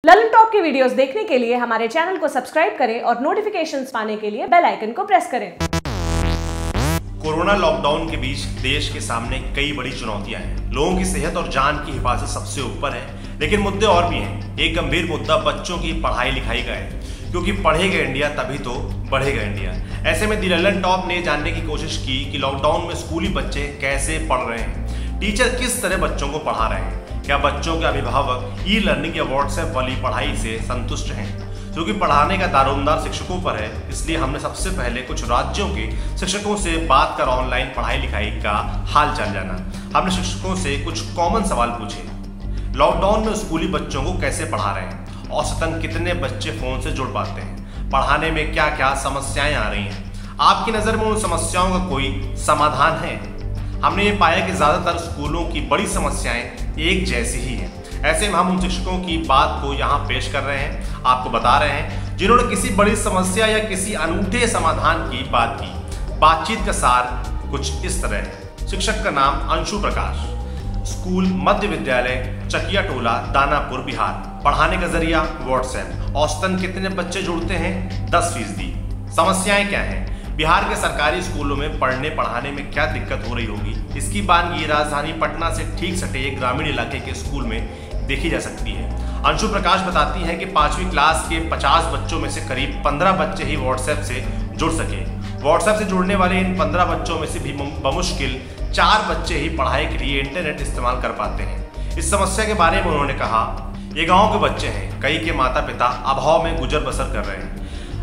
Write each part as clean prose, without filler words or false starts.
Lalan top की videos देखने के लिए हमारे चैनल को सब्सक्राइब करें और नोटिफिकेशंस पाने के लिए बेल आइकन को प्रेस करें। कोरोना लॉकडाउन के बीच देश के सामने कई बड़ी चुनौतियां हैं। लोगों की सेहत और जान की हिफाजत सबसे ऊपर है, लेकिन मुद्दे और भी हैं। एक गंभीर मुद्दा बच्चों की पढ़ाई लिखाई का है, क्योंकि पढ़ेगा इंडिया तभी तो बढ़ेगा इंडिया। ऐसे में दी ललन टॉप ने जानने की कोशिश की कि लॉकडाउन में स्कूली बच्चे कैसे पढ़ रहे हैं, टीचर किस तरह बच्चों को पढ़ा रहे हैं, क्या बच्चों के अभिभावक ई लर्निंग या व्हाट्सएप वाली पढ़ाई से संतुष्ट हैं। क्योंकि पढ़ाने का दारोमदार शिक्षकों पर है, इसलिए हमने सबसे पहले कुछ राज्यों के शिक्षकों से बात कर ऑनलाइन पढ़ाई लिखाई का हाल चाल जाना। हमने शिक्षकों से कुछ कॉमन सवाल पूछे। लॉकडाउन में स्कूली बच्चों को कैसे पढ़ा रहे हैं, औसतन कितने बच्चे फोन से जुड़ पाते हैं, पढ़ाने में क्या क्या समस्याएं आ रही हैं, आपकी नज़र में उन समस्याओं का कोई समाधान है। हमने ये पाया कि ज़्यादातर स्कूलों की बड़ी समस्याएं एक जैसी ही हैं। ऐसे में हम उन शिक्षकों की बात को यहाँ पेश कर रहे हैं, आपको बता रहे हैं, जिन्होंने किसी बड़ी समस्या या किसी अनूठे समाधान की बात की। बातचीत का सार कुछ इस तरह है। शिक्षक का नाम अंशु प्रकाश, स्कूल मध्य विद्यालय चकिया टोला दानापुर बिहार। पढ़ाने का जरिया व्हाट्सएप। औसतन कितने बच्चे जुड़ते हैं? 10%। समस्याएं क्या हैं? बिहार के सरकारी स्कूलों में पढ़ने पढ़ाने में क्या दिक्कत हो रही होगी, इसकी बानगी राजधानी पटना से ठीक सटे एक ग्रामीण इलाके के स्कूल में देखी जा सकती है। अंशु प्रकाश बताती हैं कि 5वीं क्लास के 50 बच्चों में से करीब 15 बच्चे ही व्हाट्सएप से जुड़ सके। व्हाट्सएप से जुड़ने वाले इन 15 बच्चों में से भी बमुश्किल 4 बच्चे ही पढ़ाई के लिए इंटरनेट इस्तेमाल कर पाते हैं। इस समस्या के बारे में उन्होंने कहा, ये गाँव के बच्चे हैं, कई के माता पिता अभाव में गुजर बसर कर रहे हैं।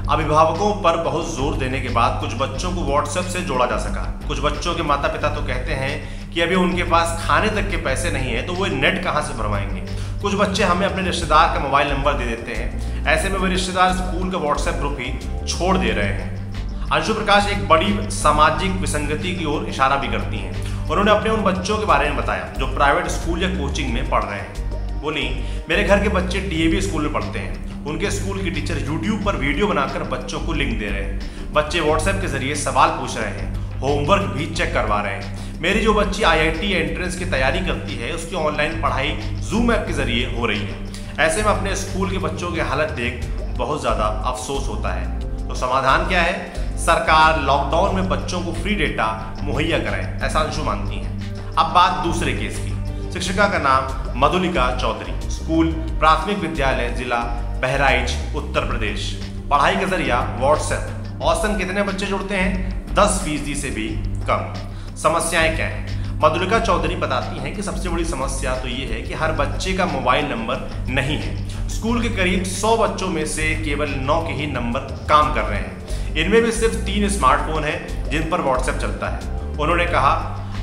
अभिभावकों पर बहुत जोर देने के बाद कुछ बच्चों को व्हाट्सएप से जोड़ा जा सका। कुछ बच्चों के माता पिता तो कहते हैं कि अभी उनके पास खाने तक के पैसे नहीं है, तो वो नेट कहाँ से भरवाएंगे। कुछ बच्चे हमें अपने रिश्तेदार का मोबाइल नंबर दे देते हैं, ऐसे में वे रिश्तेदार स्कूल का व्हाट्सएप ग्रुप ही छोड़ दे रहे हैं। अंशु प्रकाश एक बड़ी सामाजिक विसंगति की ओर इशारा भी करती हैं। उन्होंने अपने उन बच्चों के बारे में बताया जो प्राइवेट स्कूल या कोचिंग में पढ़ रहे हैं। बोली, मेरे घर के बच्चे डीएवी स्कूल में पढ़ते हैं। उनके स्कूल की टीचर यूट्यूब पर वीडियो बनाकर बच्चों को लिंक दे रहे हैं। बच्चे व्हाट्सएप के जरिए सवाल पूछ रहे हैं, होमवर्क भी चेक करवा रहे हैं। मेरी जो बच्ची आईआईटी एंट्रेंस की तैयारी करती है, उसकी ऑनलाइन पढ़ाई जूम ऐप के जरिए हो रही है। ऐसे में अपने स्कूल के बच्चों की हालत देख बहुत ज़्यादा अफसोस होता है। तो समाधान क्या है? सरकार लॉकडाउन में बच्चों को फ्री डेटा मुहैया कराए, ऐसा अंशु मानती है। अब बात दूसरे केस की। शिक्षिका का नाम मधुलिका चौधरी, स्कूल प्राथमिक विद्यालय जिला बहराइच उत्तर प्रदेश। पढ़ाई का जरिया व्हाट्सएप। औसतन कितने बच्चे जुड़ते हैं? 10% से भी कम। समस्याएं क्या हैं? मधुलिका चौधरी बताती हैं कि सबसे बड़ी समस्या तो ये है कि हर बच्चे का मोबाइल नंबर नहीं है। स्कूल के करीब 100 बच्चों में से केवल 9 के ही नंबर काम कर रहे हैं। इनमें भी सिर्फ 3 स्मार्टफोन हैं जिन पर व्हाट्सएप चलता है। उन्होंने कहा,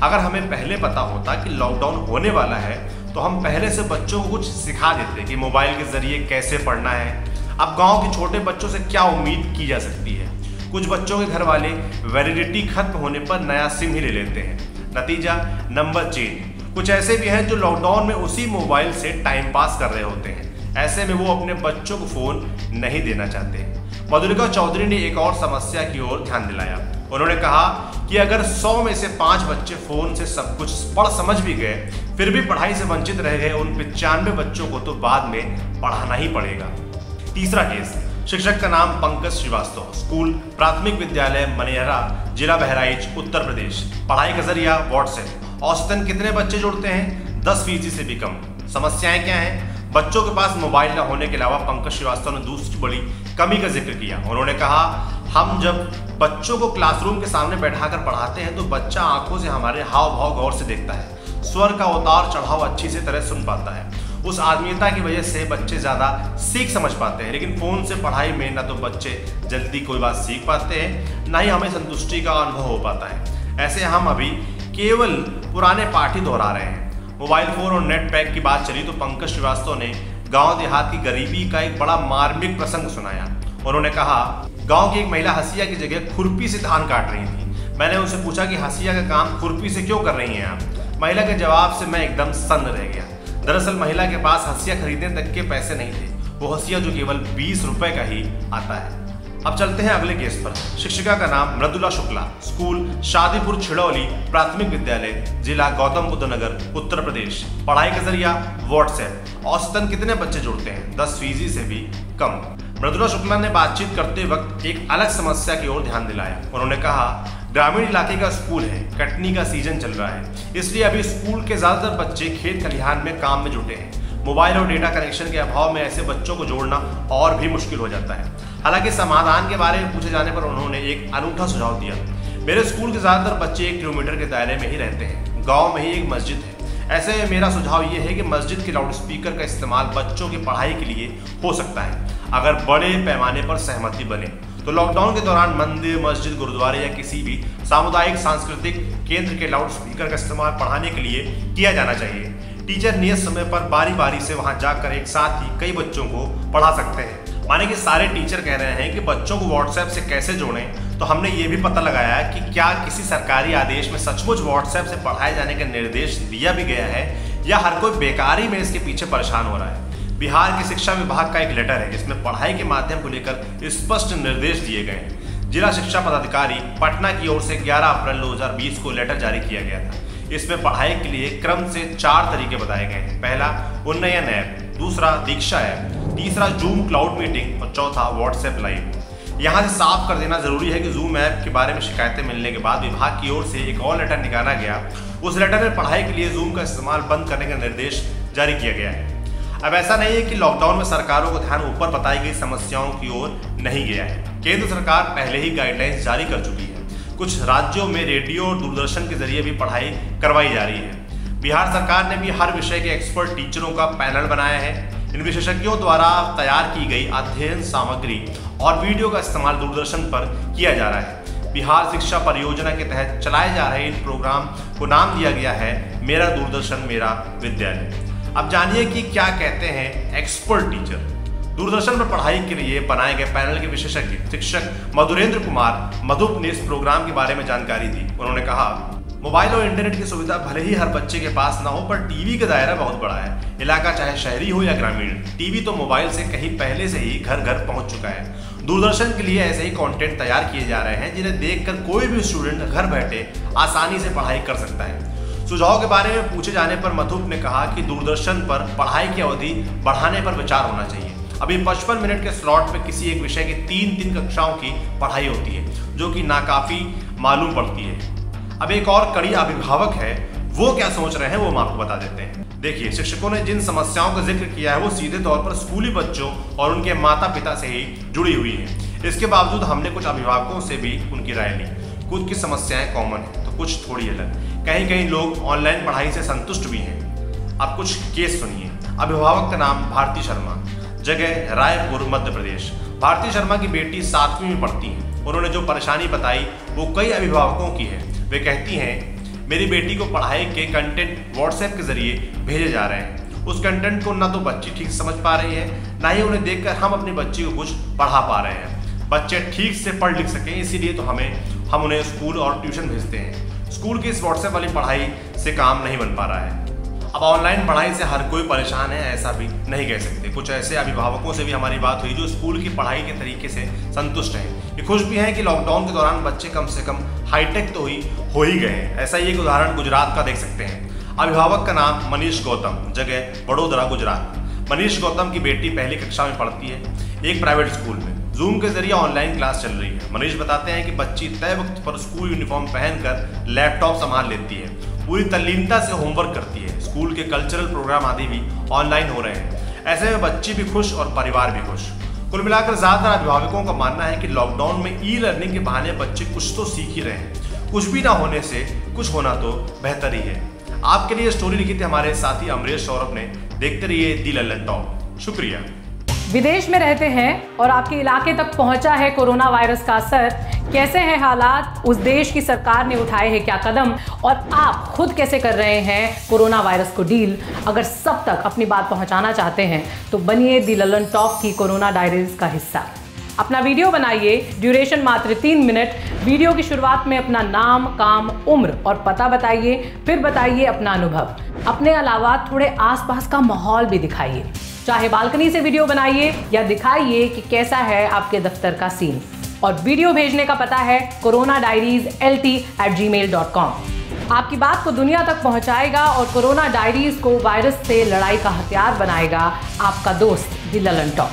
अगर हमें पहले पता होता कि लॉकडाउन होने वाला है तो हम पहले से बच्चों को कुछ सिखा देते कि मोबाइल के जरिए कैसे पढ़ना है। अब गांव के छोटे बच्चों से क्या उम्मीद की जा सकती है? कुछ बच्चों के घर वाले वैलिडिटी खत्म होने पर नया सिम ही ले लेते हैं। नतीजा, नंबर चेंज। कुछ ऐसे भी हैं जो लॉकडाउन में उसी मोबाइल से टाइम पास कर रहे होते हैं। ऐसे में वो अपने बच्चों को फोन नहीं देना चाहते। मधुलिका चौधरी ने एक और समस्या की ओर ध्यान दिलाया। उन्होंने कहा कि अगर 100 में से 5 बच्चे फोन से सब कुछ पढ़ समझ भी गए, फिर भी पढ़ाई से वंचित रह गए, उन 95 बच्चों को तो बाद में पढ़ाना ही पड़ेगा। तीसरा केस। शिक्षक का नाम पंकज श्रीवास्तव, स्कूल प्राथमिक विद्यालय मनेहरा जिला बहराइच उत्तर प्रदेश। पढ़ाई का जरिया व्हाट्सएप। औसतन कितने बच्चे जुड़ते हैं? 10% से भी कम। समस्याएं क्या हैं? बच्चों के पास मोबाइल न होने के अलावा पंकज श्रीवास्तव ने दूसरी बड़ी कमी का जिक्र किया। उन्होंने कहा, हम जब बच्चों को क्लासरूम के सामने बैठाकर पढ़ाते हैं तो बच्चा आंखों से हमारे हाव भाव गौर से देखता है, स्वर का उतार चढ़ाव अच्छी से तरह सुन पाता है। उस आत्मीयता की वजह से बच्चे ज़्यादा सीख समझ पाते हैं। लेकिन फ़ोन से पढ़ाई में ना तो बच्चे जल्दी कोई बात सीख पाते हैं, ना ही हमें संतुष्टि का अनुभव हो पाता है। ऐसे हम अभी केवल पुराने पाठ ही दोहरा रहे हैं। मोबाइल फ़ोन और नेट पैक की बात चली तो पंकज श्रीवास्तव ने गांव देहात की गरीबी का एक बड़ा मार्मिक प्रसंग सुनाया। उन्होंने कहा, गांव की एक महिला हसिया की जगह खुरपी से धान काट रही थी। मैंने उनसे पूछा कि हसिया का काम खुरपी से क्यों कर रही हैं आप? महिला के जवाब से मैं एकदम सन्न रह गया। दरअसल महिला के पास हसिया खरीदने तक के पैसे नहीं थे। वो हसिया जो केवल 20 रुपए का ही आता है। अब चलते हैं अगले केस पर। शिक्षिका का नाम मृदुला शुक्ला, स्कूल शादीपुर छिड़ौली प्राथमिक विद्यालय, जिला गौतम बुद्ध नगर, उत्तर प्रदेश। पढ़ाई का जरिया व्हाट्सएप। औसतन कितने बच्चे जुड़ते हैं? 10% से भी कम। मृदुला शुक्ला ने बातचीत करते वक्त एक अलग समस्या की ओर ध्यान दिलाया। उन्होंने कहा, ग्रामीण इलाके का स्कूल है, कटनी का सीजन चल रहा है, इसलिए अभी स्कूल के ज्यादातर बच्चे खेत खलिहान में काम में जुटे हैं। मोबाइल और डेटा कनेक्शन के अभाव में ऐसे बच्चों को जोड़ना और भी मुश्किल हो जाता है। हालांकि समाधान के बारे में पूछे जाने पर उन्होंने एक अनूठा सुझाव दिया। मेरे स्कूल के ज्यादातर बच्चे 1 किलोमीटर के दायरे में ही रहते हैं, गाँव में ही एक मस्जिद है। ऐसे में मेरा सुझाव ये है कि मस्जिद के लाउडस्पीकर का इस्तेमाल बच्चों की पढ़ाई के लिए हो सकता है, अगर बड़े पैमाने पर सहमति बने तो। लॉकडाउन के दौरान मंदिर, मस्जिद, गुरुद्वारे या किसी भी सामुदायिक सांस्कृतिक केंद्र के लाउडस्पीकर का इस्तेमाल पढ़ाने के लिए किया जाना चाहिए। टीचर नियत समय पर बारी बारी से वहां जाकर एक साथ ही कई बच्चों को पढ़ा सकते हैं। माने कि सारे टीचर कह रहे हैं कि बच्चों को व्हाट्सएप से कैसे जोड़ें, तो हमने ये भी पता लगाया कि क्या किसी सरकारी आदेश में सचमुच व्हाट्सएप से पढ़ाए जाने का निर्देश दिया भी गया है या हर कोई बेकारी में इसके पीछे परेशान हो रहा है। बिहार के शिक्षा विभाग का एक लेटर है जिसमें पढ़ाई के माध्यम को लेकर स्पष्ट निर्देश दिए गए हैं। जिला शिक्षा पदाधिकारी पटना की ओर से 11 अप्रैल 2020 को लेटर जारी किया गया था। इसमें पढ़ाई के लिए क्रम से 4 तरीके बताए गए हैं। पहला उन्नयन ऐप, दूसरा दीक्षा ऐप, तीसरा जूम क्लाउड मीटिंग और चौथा व्हाट्सएप लाइव। यहाँ से साफ कर देना जरूरी है कि जूम ऐप के बारे में शिकायतें मिलने के बाद विभाग की ओर से एक और लेटर निकाला गया। उस लेटर में पढ़ाई के लिए जूम का इस्तेमाल बंद करने का निर्देश जारी किया गया है। अब ऐसा नहीं है कि लॉकडाउन में सरकारों को ध्यान ऊपर बताई गई समस्याओं की ओर नहीं गया है। केंद्र सरकार पहले ही गाइडलाइंस जारी कर चुकी है। कुछ राज्यों में रेडियो और दूरदर्शन के जरिए भी पढ़ाई करवाई जा रही है। बिहार सरकार ने भी हर विषय के एक्सपर्ट टीचरों का पैनल बनाया है। इन विशेषज्ञों द्वारा तैयार की गई अध्ययन सामग्री और वीडियो का इस्तेमाल दूरदर्शन पर किया जा रहा है। बिहार शिक्षा परियोजना के तहत चलाए जा रहे इन प्रोग्राम को नाम दिया गया है मेरा दूरदर्शन मेरा विद्यालय। अब जानिए कि क्या कहते हैं एक्सपर्ट टीचर। दूरदर्शन पर पढ़ाई के लिए बनाए गए पैनल के विशेषज्ञ शिक्षक मधुरेंद्र कुमार मधुप ने इस प्रोग्राम के बारे में जानकारी दी। उन्होंने कहा, मोबाइल और इंटरनेट की सुविधा भले ही हर बच्चे के पास ना हो, पर टीवी का दायरा बहुत बड़ा है। इलाका चाहे शहरी हो या ग्रामीण, टीवी तो मोबाइल से कहीं पहले से ही घर घर पहुंच चुका है। दूरदर्शन के लिए ऐसे ही कंटेंट तैयार किए जा रहे हैं जिन्हें देखकर कोई भी स्टूडेंट घर बैठे आसानी से पढ़ाई कर सकता है। सुझाव के बारे में पूछे जाने पर मधुप ने कहा कि दूरदर्शन पर पढ़ाई की अवधि बढ़ाने पर विचार होना चाहिए। अभी 55 मिनट के स्लॉट में किसी एक विषय की 3 कक्षाओं की पढ़ाई होती है, जो कि नाकाफी मालूम पड़ती है। अब एक और कड़ी अभिभावक है, वो क्या सोच रहे हैं वो हम आपको बता देते हैं। देखिए, शिक्षकों ने जिन समस्याओं का जिक्र किया है वो सीधे तौर पर स्कूली बच्चों और उनके माता पिता से ही जुड़ी हुई है। इसके बावजूद हमने कुछ अभिभावकों से भी उनकी राय ली। कुछ की समस्याएं कॉमन है तो कुछ थोड़ी अलग। कहीं कहीं लोग ऑनलाइन पढ़ाई से संतुष्ट भी हैं। अब कुछ केस सुनिए। अभिभावक का नाम भारती शर्मा, जगह रायपुर, मध्य प्रदेश। भारती शर्मा की बेटी 7वीं में पढ़ती है। उन्होंने जो परेशानी बताई वो कई अभिभावकों की है। वे कहती हैं, मेरी बेटी को पढ़ाई के कंटेंट व्हाट्सएप के जरिए भेजे जा रहे हैं। उस कंटेंट को ना तो बच्ची ठीक समझ पा रही है, ना ही उन्हें देखकर हम अपनी बच्ची को कुछ पढ़ा पा रहे हैं। बच्चे ठीक से पढ़ लिख सकें, इसीलिए तो हम उन्हें स्कूल और ट्यूशन भेजते हैं। स्कूल की इस व्हाट्सएप वाली पढ़ाई से काम नहीं बन पा रहा है। अब ऑनलाइन पढ़ाई से हर कोई परेशान है ऐसा भी नहीं कह सकते। कुछ ऐसे अभिभावकों से भी हमारी बात हुई जो स्कूल की पढ़ाई के तरीके से संतुष्ट हैं। ये खुश भी हैं कि लॉकडाउन के दौरान बच्चे कम से कम हाईटेक तो हो ही गए हैं। ऐसा ही एक उदाहरण गुजरात का देख सकते हैं। अभिभावक का नाम मनीष गौतम, जगह बड़ोदरा, गुजरात। मनीष गौतम की बेटी पहली कक्षा में पढ़ती है, एक प्राइवेट स्कूल में। जूम के जरिए ऑनलाइन क्लास चल रही है। मनीष बताते हैं कि बच्ची तय वक्त पर स्कूल यूनिफॉर्म पहनकर लैपटॉप संभाल लेती है, पूरी तल्लीनता से होमवर्क करती है। स्कूल के कल्चरल प्रोग्राम आदि भी ऑनलाइन हो रहे हैं। ऐसे में बच्ची भी खुश और परिवार भी खुश। कुल मिलाकर ज्यादातर अभिभावकों का मानना है कि लॉकडाउन में ई लर्निंग के बहाने बच्चे कुछ तो सीख ही रहे हैं। कुछ भी ना होने से कुछ होना तो बेहतर ही है। आपके लिए स्टोरी लिखी थी हमारे साथी अमरीश सौरभ ने। देखते रहिए दी लल्लन टॉप। शुक्रिया। विदेश में रहते हैं और आपके इलाके तक पहुंचा है कोरोना वायरस का असर। कैसे हैं हालात, उस देश की सरकार ने उठाए हैं क्या कदम, और आप खुद कैसे कर रहे हैं कोरोना वायरस को डील। अगर सब तक अपनी बात पहुंचाना चाहते हैं तो बनिए दी लल्लन टॉक की कोरोना डायरीज का हिस्सा। अपना वीडियो बनाइए, ड्यूरेशन मात्र 3 मिनट। वीडियो की शुरुआत में अपना नाम, काम, उम्र और पता बताइए, फिर बताइए अपना अनुभव। अपने अलावा थोड़े आसपास का माहौल भी दिखाइए। चाहे बालकनी से वीडियो बनाइए या दिखाइए कि कैसा है आपके दफ्तर का सीन। और वीडियो भेजने का पता है coronadiaries@gmail.com। आपकी बात को दुनिया तक पहुंचाएगा और कोरोना डायरीज को वायरस से लड़ाई का हथियार बनाएगा आपका दोस्त द ललन टॉप।